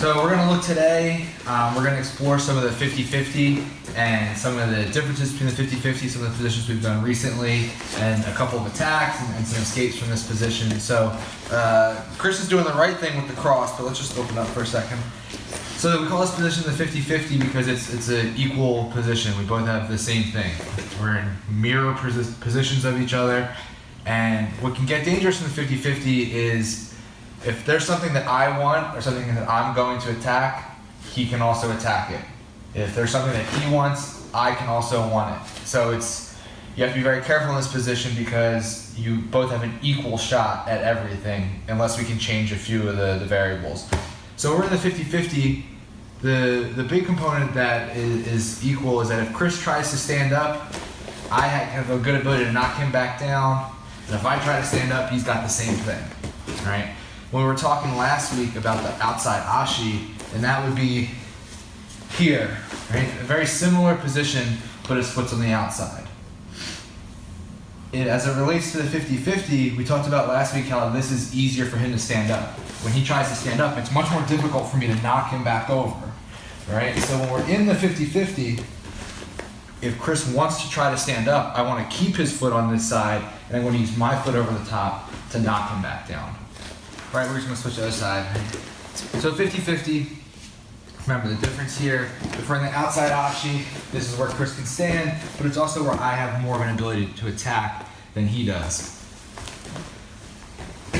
So we're going to look today, we're going to explore some of the 50-50 and some of the differences between the 50-50, some of the positions we've done recently, and a couple of attacks and some escapes from this position. So Chris is doing the right thing with the cross, but let's just open up for a second. So we call this position the 50-50 because it's an equal position. We both have the same thing. We're in mirror positions of each other. And what can get dangerous in the 50-50 is if there's something that I want or something that I'm going to attack, he can also attack it. If there's something that he wants, I can also want it. So you have to be very careful in this position because you both have an equal shot at everything unless we can change a few of the variables. So we're in the 50-50. The big component that is equal is that if Chris tries to stand up, I have a good ability to knock him back down. And if I try to stand up, he's got the same thing, right? When we were talking last week about the outside ashi, and that would be here, right? A very similar position, but his foot's on the outside. As it relates to the 50-50, we talked about last week how this is easier for him to stand up. When he tries to stand up, it's much more difficult for me to knock him back over, right? So when we're in the 50-50, if Chris wants to try to stand up, I want to keep his foot on this side, and I'm going to use my foot over the top to knock him back down. Right, we're just going to switch to the other side. So 50-50, remember the difference here, if we're in the outside ashi, this is where Chris can stand, but it's also where I have more of an ability to attack than he does.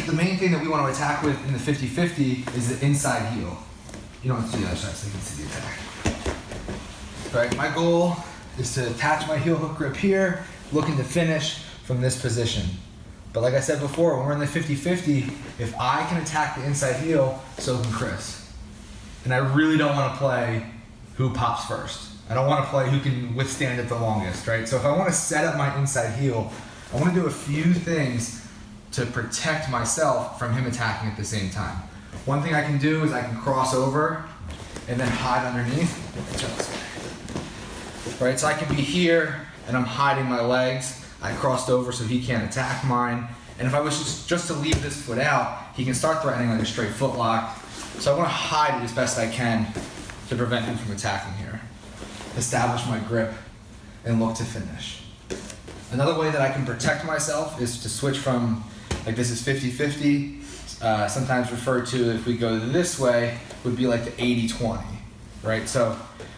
The main thing that we want to attack with in the 50-50 is the inside heel. You don't have to do the other side so you can see the attack. Right, my goal is to attach my heel hook grip here, looking to finish from this position. But like I said before, when we're in the 50-50, if I can attack the inside heel, so can Chris. And I really don't want to play who pops first. I don't want to play who can withstand it the longest, right? So if I want to set up my inside heel, I want to do a few things to protect myself from him attacking at the same time. One thing I can do is I can cross over and then hide underneath. Right, so I can be here and I'm hiding my legs. I crossed over so he can't attack mine. And if I was just to leave this foot out, he can start threatening like a straight foot lock. So I want to hide it as best I can to prevent him from attacking here. Establish my grip and look to finish. Another way that I can protect myself is to switch from, like this is 50-50, sometimes referred to if we go this way, would be like the 80-20, right? So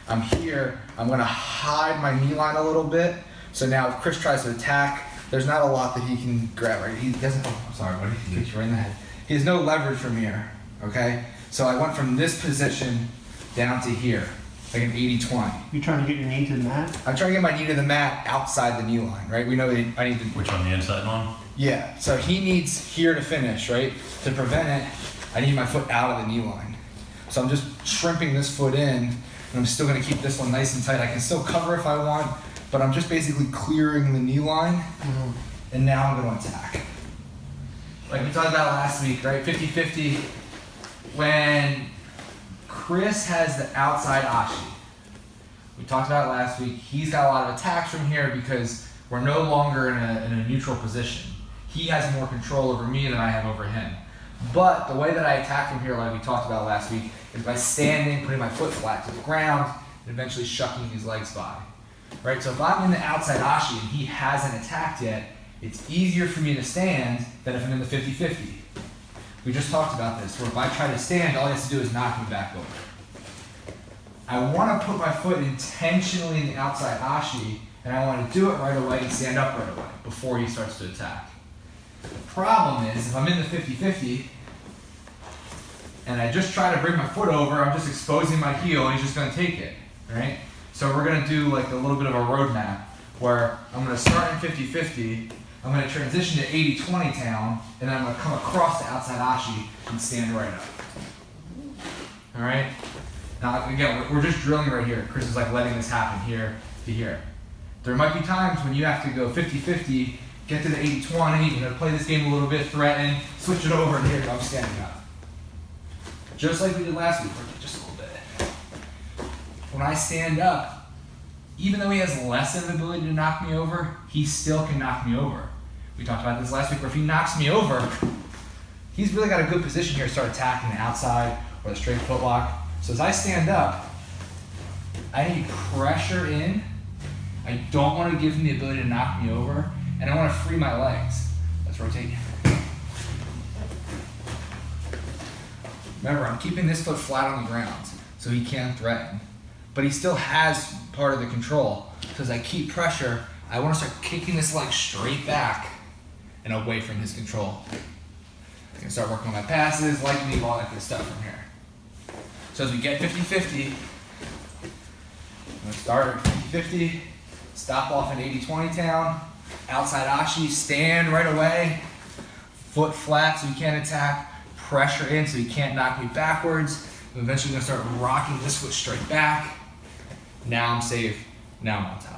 I'm here, I'm going to hide my knee line a little bit. So now if Chris tries to attack, there's not a lot that he can grab, right? He doesn't, oh, I'm sorry, buddy, he hit you right in the head. He has no leverage from here, okay? So I went from this position down to here, like an 80-20. You trying to get your knee to the mat? I'm trying to get my knee to the mat outside the knee line, right? We know that I need to... Which on the inside one? Yeah, so he needs here to finish, right? To prevent it, I need my foot out of the knee line. So I'm just shrimping this foot in, and I'm still gonna keep this one nice and tight. I can still cover if I want, but I'm just basically clearing the knee line, and now I'm going to attack. Like we talked about last week, right? 50-50. When Chris has the outside ashi, we talked about it last week, he's got a lot of attacks from here because we're no longer in a neutral position. He has more control over me than I have over him. But the way that I attack from here, like we talked about last week, is by standing, putting my foot flat to the ground, and eventually shucking his legs by. Right, so if I'm in the outside ashi and he hasn't attacked yet, it's easier for me to stand than if I'm in the 50-50. We just talked about this, where if I try to stand, all he has to do is knock me back over. I want to put my foot intentionally in the outside ashi, and I want to do it right away and stand up right away before he starts to attack. The problem is, if I'm in the 50-50, and I just try to bring my foot over, I'm just exposing my heel, and he's just going to take it, right? So we're going to do like a little bit of a roadmap where I'm going to start in 50-50, I'm going to transition to 80-20 town, and then I'm going to come across the outside ashi and stand right up. All right? Now again, we're just drilling right here. Chris is like letting this happen here to here. There might be times when you have to go 50-50, get to the 80-20, play this game a little bit, threaten, switch it over, and here I'm standing up. Just like we did last week, just a little bit. When I stand up, even though he has less of an ability to knock me over, he still can knock me over. We talked about this last week, where if he knocks me over, he's really got a good position here to start attacking the outside or the straight foot lock. So as I stand up, I need pressure in. I don't want to give him the ability to knock me over, and I want to free my legs. Let's rotate. Remember, I'm keeping this foot flat on the ground so he can't threaten, but he still has part of the control. So as I keep pressure, I want to start kicking this leg straight back and away from his control. I can start working on my passes, leg leave, all that good stuff from here. So as we get 50-50, I'm gonna start at 50-50, stop off an 80-20 town, outside ashi, stand right away, foot flat so he can't attack, pressure in so he can't knock me backwards. I'm eventually gonna start rocking this foot straight back. Now I'm safe, now I'm on top.